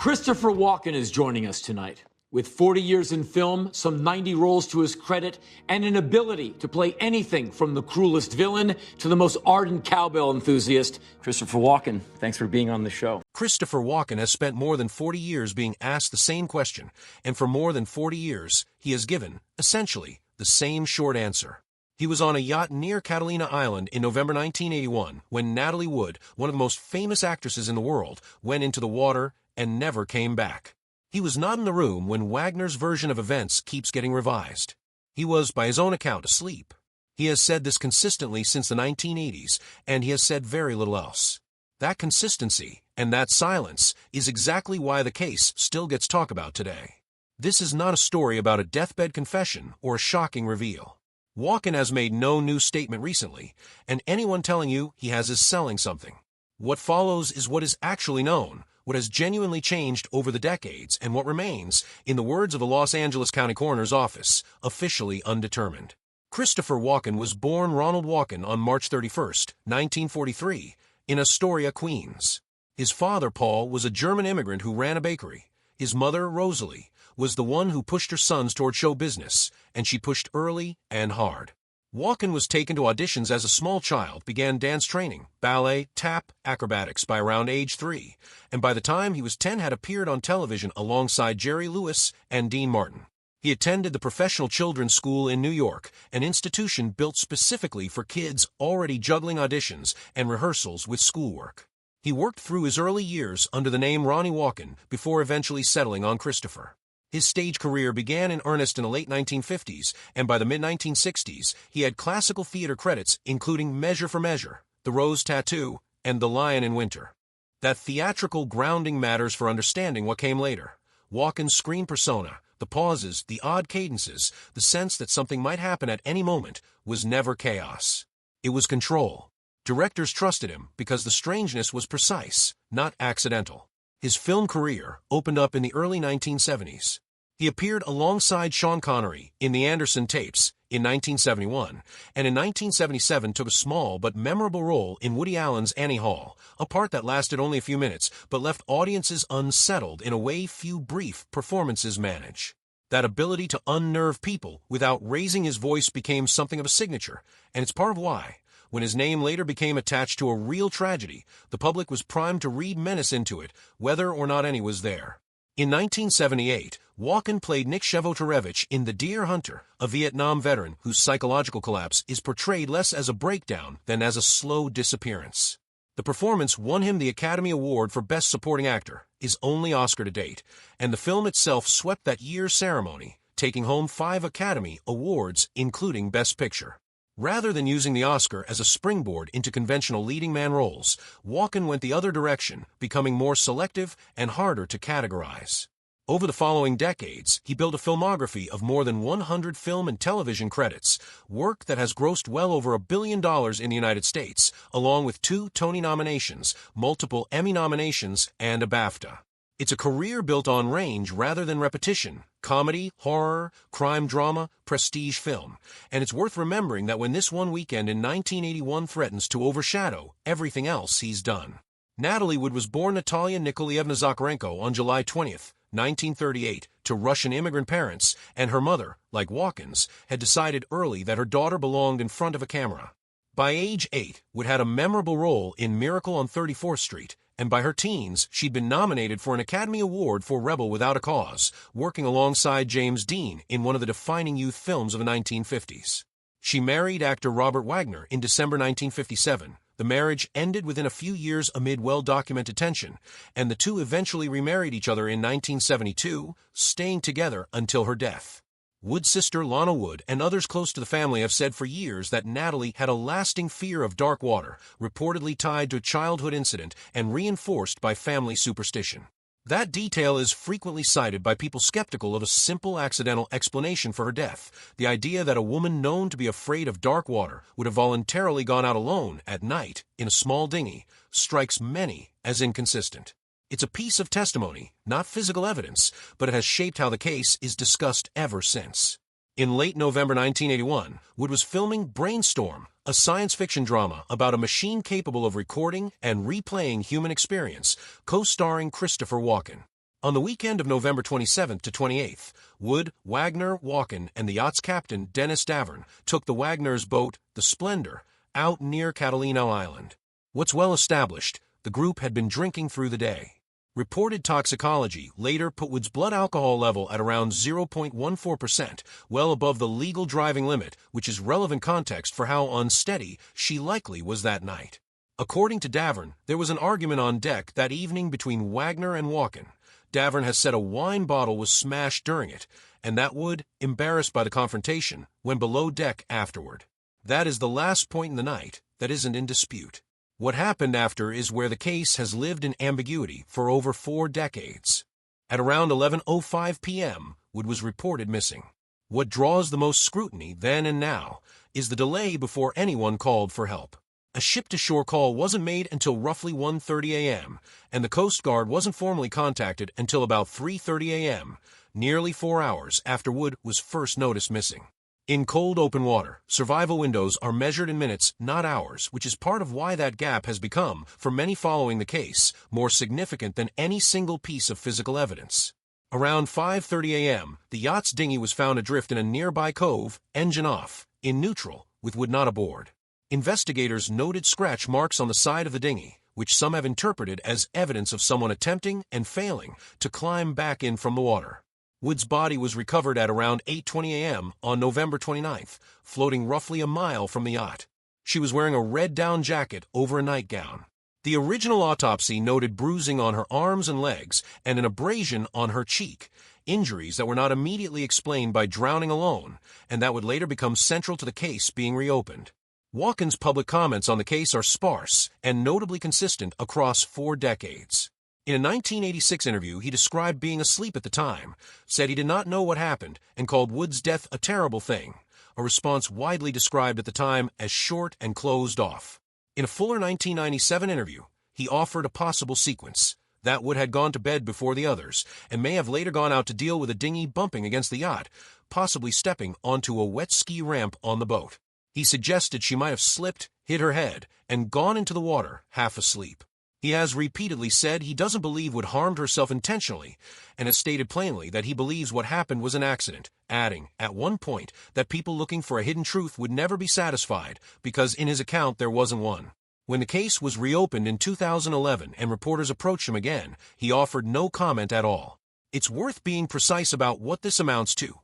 Christopher Walken is joining us tonight. With 40 years in film, some 90 roles to his credit, and an ability to play anything from the cruelest villain to the most ardent cowbell enthusiast, Christopher Walken, thanks for being on the show. Christopher Walken has spent more than 40 years being asked the same question, and for more than 40 years, he has given, essentially, the same short answer. He was on a yacht near Catalina Island in November 1981 when Natalie Wood, one of the most famous actresses in the world, went into the water and never came back. He was not in the room when Wagner's version of events keeps getting revised. He was, by his own account, asleep. He has said this consistently since the 1980s, and he has said very little else. That consistency and that silence is exactly why the case still gets talked about today. This is not a story about a deathbed confession or a shocking reveal. Walken has made no new statement recently, and anyone telling you he has is selling something. What follows is what is actually known, what has genuinely changed over the decades, and what remains, in the words of the Los Angeles County Coroner's Office, officially undetermined. Christopher Walken was born Ronald Walken on March 31, 1943, in Astoria, Queens. His father, Paul, was a German immigrant who ran a bakery. His mother, Rosalie, was the one who pushed her sons toward show business, and she pushed early and hard. Walken was taken to auditions as a small child, began dance training, ballet, tap, acrobatics by around age 3, and by the time he was 10 had appeared on television alongside Jerry Lewis and Dean Martin. He attended the Professional Children's School in New York, an institution built specifically for kids already juggling auditions and rehearsals with schoolwork. He worked through his early years under the name Ronnie Walken before eventually settling on Christopher. His stage career began in earnest in the late 1950s, and by the mid-1960s, he had classical theater credits including Measure for Measure, The Rose Tattoo, and The Lion in Winter. That theatrical grounding matters for understanding what came later. Walken's screen persona, the pauses, the odd cadences, the sense that something might happen at any moment, was never chaos. It was control. Directors trusted him because the strangeness was precise, not accidental. His film career opened up in the early 1970s. He appeared alongside Sean Connery in The Anderson Tapes in 1971, and in 1977 took a small but memorable role in Woody Allen's Annie Hall, a part that lasted only a few minutes but left audiences unsettled in a way few brief performances manage. That ability to unnerve people without raising his voice became something of a signature, and it's part of why, when his name later became attached to a real tragedy, the public was primed to read menace into it, whether or not any was there. In 1978, Walken played Nick Shevotarevich in The Deer Hunter, a Vietnam veteran whose psychological collapse is portrayed less as a breakdown than as a slow disappearance. The performance won him the Academy Award for Best Supporting Actor, his only Oscar to date, and the film itself swept that year's ceremony, taking home 5 Academy Awards, including Best Picture. Rather than using the Oscar as a springboard into conventional leading man roles, Walken went the other direction, becoming more selective and harder to categorize. Over the following decades, he built a filmography of more than 100 film and television credits, work that has grossed well over $1 billion in the United States, along with 2 Tony nominations, multiple Emmy nominations, and a BAFTA. It's a career built on range rather than repetition, comedy, horror, crime drama, prestige film, and it's worth remembering that when this one weekend in 1981 threatens to overshadow everything else he's done. Natalie Wood was born Natalia Nikolaevna Zakharenko on July 20th, 1938, to Russian immigrant parents, and her mother, like Walken's, had decided early that her daughter belonged in front of a camera. By age 8, Wood had a memorable role in Miracle on 34th Street, and by her teens, she'd been nominated for an Academy Award for Rebel Without a Cause, working alongside James Dean in one of the defining youth films of the 1950s. She married actor Robert Wagner in December 1957. The marriage ended within a few years amid well-documented tension, and the two eventually remarried each other in 1972, staying together until her death. Wood's sister Lana Wood and others close to the family have said for years that Natalie had a lasting fear of dark water, reportedly tied to a childhood incident and reinforced by family superstition. That detail is frequently cited by people skeptical of a simple accidental explanation for her death. The idea that a woman known to be afraid of dark water would have voluntarily gone out alone at night in a small dinghy strikes many as inconsistent. It's a piece of testimony, not physical evidence, but it has shaped how the case is discussed ever since. In late November 1981, Wood was filming Brainstorm, a science fiction drama about a machine capable of recording and replaying human experience, co-starring Christopher Walken. On the weekend of November 27th to 28th, Wood, Wagner, Walken, and the yacht's captain, Dennis Davern, took the Wagner's boat, the Splendor, out near Catalina Island. What's well established, the group had been drinking through the day. Reported toxicology later put Wood's blood alcohol level at around 0.14%, well above the legal driving limit, which is relevant context for how unsteady she likely was that night. According to Davern, there was an argument on deck that evening between Wagner and Walken. Davern has said a wine bottle was smashed during it, and that Wood, embarrassed by the confrontation, went below deck afterward. That is the last point in the night that isn't in dispute. What happened after is where the case has lived in ambiguity for over 4 decades. At around 11:05 p.m., Wood was reported missing. What draws the most scrutiny then and now is the delay before anyone called for help. A ship-to-shore call wasn't made until roughly 1:30 a.m., and the Coast Guard wasn't formally contacted until about 3:30 a.m., nearly 4 hours after Wood was first noticed missing. In cold open water, survival windows are measured in minutes, not hours, which is part of why that gap has become, for many following the case, more significant than any single piece of physical evidence. Around 5:30 a.m., the yacht's dinghy was found adrift in a nearby cove, engine off, in neutral, with Wood not aboard. Investigators noted scratch marks on the side of the dinghy, which some have interpreted as evidence of someone attempting and failing to climb back in from the water. Wood's body was recovered at around 8:20 a.m. on November 29th, floating roughly a mile from the yacht. She was wearing a red down jacket over a nightgown. The original autopsy noted bruising on her arms and legs and an abrasion on her cheek, injuries that were not immediately explained by drowning alone, and that would later become central to the case being reopened. Walken's public comments on the case are sparse and notably consistent across 4 decades. In a 1986 interview, he described being asleep at the time, said he did not know what happened, and called Wood's death a terrible thing, a response widely described at the time as short and closed off. In a fuller 1997 interview, he offered a possible sequence, that Wood had gone to bed before the others, and may have later gone out to deal with a dinghy bumping against the yacht, possibly stepping onto a wet ski ramp on the boat. He suggested she might have slipped, hit her head, and gone into the water, half asleep. He has repeatedly said he doesn't believe Wood harmed herself intentionally, and has stated plainly that he believes what happened was an accident, adding, at one point, that people looking for a hidden truth would never be satisfied, because in his account there wasn't one. When the case was reopened in 2011 and reporters approached him again, he offered no comment at all. It's worth being precise about what this amounts to.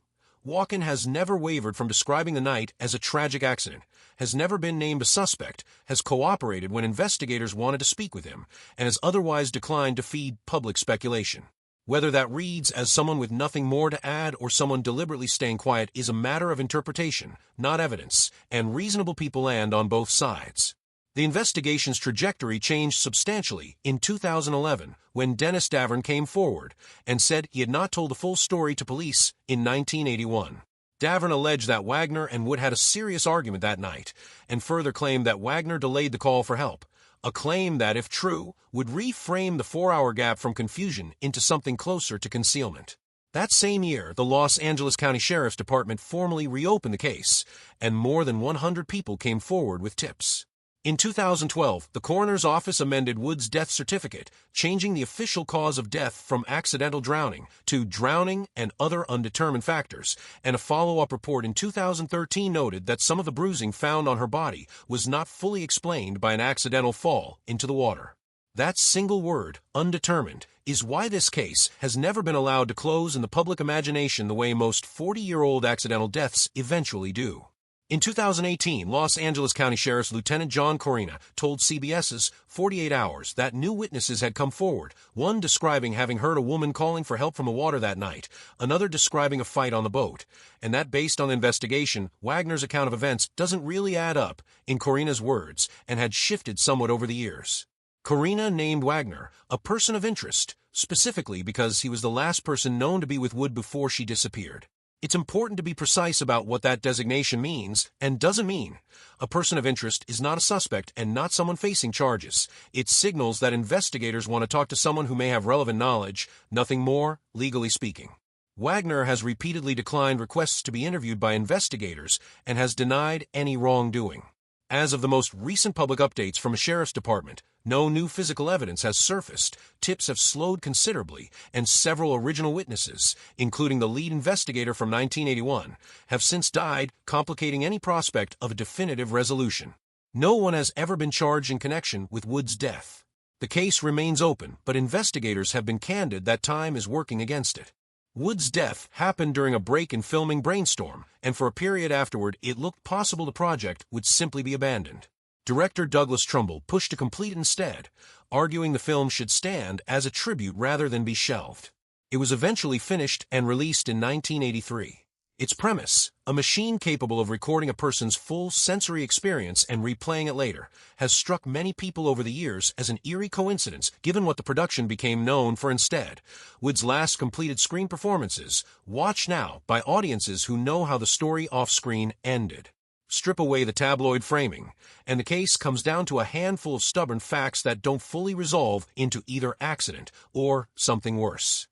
Walken has never wavered from describing the night as a tragic accident, has never been named a suspect, has cooperated when investigators wanted to speak with him, and has otherwise declined to feed public speculation. Whether that reads as someone with nothing more to add or someone deliberately staying quiet is a matter of interpretation, not evidence, and reasonable people land on both sides. The investigation's trajectory changed substantially in 2011 when Dennis Davern came forward and said he had not told the full story to police in 1981. Davern alleged that Wagner and Wood had a serious argument that night, and further claimed that Wagner delayed the call for help, a claim that, if true, would reframe the 4-hour gap from confusion into something closer to concealment. That same year, the Los Angeles County Sheriff's Department formally reopened the case, and more than 100 people came forward with tips. In 2012, the coroner's office amended Wood's death certificate, changing the official cause of death from accidental drowning to drowning and other undetermined factors, and a follow-up report in 2013 noted that some of the bruising found on her body was not fully explained by an accidental fall into the water. That single word, undetermined, is why this case has never been allowed to close in the public imagination the way most 40-year-old accidental deaths eventually do. In 2018, Los Angeles County Sheriff's Lieutenant John Corina told CBS's 48 Hours that new witnesses had come forward, one describing having heard a woman calling for help from the water that night, another describing a fight on the boat, and that based on the investigation, Wagner's account of events doesn't really add up, in Corina's words, and had shifted somewhat over the years. Corina named Wagner a person of interest, specifically because he was the last person known to be with Wood before she disappeared. It's important to be precise about what that designation means and doesn't mean. A person of interest is not a suspect and not someone facing charges. It signals that investigators want to talk to someone who may have relevant knowledge, nothing more, legally speaking. Wagner has repeatedly declined requests to be interviewed by investigators and has denied any wrongdoing. As of the most recent public updates from a sheriff's department, no new physical evidence has surfaced, tips have slowed considerably, and several original witnesses, including the lead investigator from 1981, have since died, complicating any prospect of a definitive resolution. No one has ever been charged in connection with Wood's death. The case remains open, but investigators have been candid that time is working against it. Wood's death happened during a break in filming Brainstorm, and for a period afterward it looked possible the project would simply be abandoned. Director Douglas Trumbull pushed to complete instead, arguing the film should stand as a tribute rather than be shelved. It was eventually finished and released in 1983. Its premise, a machine capable of recording a person's full sensory experience and replaying it later, has struck many people over the years as an eerie coincidence given what the production became known for instead. Wood's last completed screen performances, watched now by audiences who know how the story off-screen ended. Strip away the tabloid framing, and the case comes down to a handful of stubborn facts that don't fully resolve into either accident or something worse.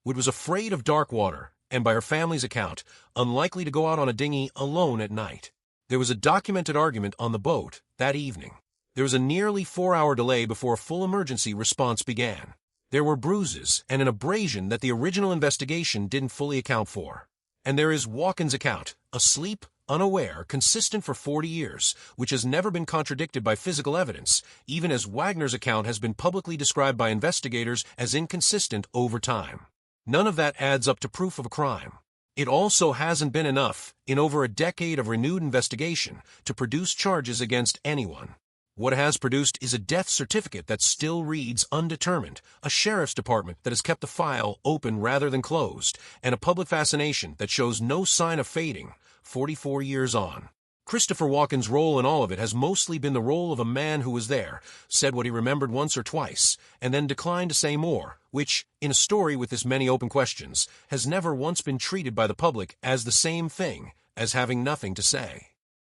Wood was afraid of dark water, and by her family's account, unlikely to go out on a dinghy alone at night. There was a documented argument on the boat that evening. There was a nearly 4-hour delay before a full emergency response began. There were bruises and an abrasion that the original investigation didn't fully account for. And there is Walken's account, asleep, unaware, consistent for 40 years, which has never been contradicted by physical evidence, even as Wagner's account has been publicly described by investigators as inconsistent over time. None of that adds up to proof of a crime. It also hasn't been enough, in over a decade of renewed investigation, to produce charges against anyone. What it has produced is a death certificate that still reads undetermined, a sheriff's department that has kept the file open rather than closed, and a public fascination that shows no sign of fading, 44 years on. Christopher Walken's role in all of it has mostly been the role of a man who was there, said what he remembered once or twice, and then declined to say more, which, in a story with this many open questions, has never once been treated by the public as the same thing as having nothing to say.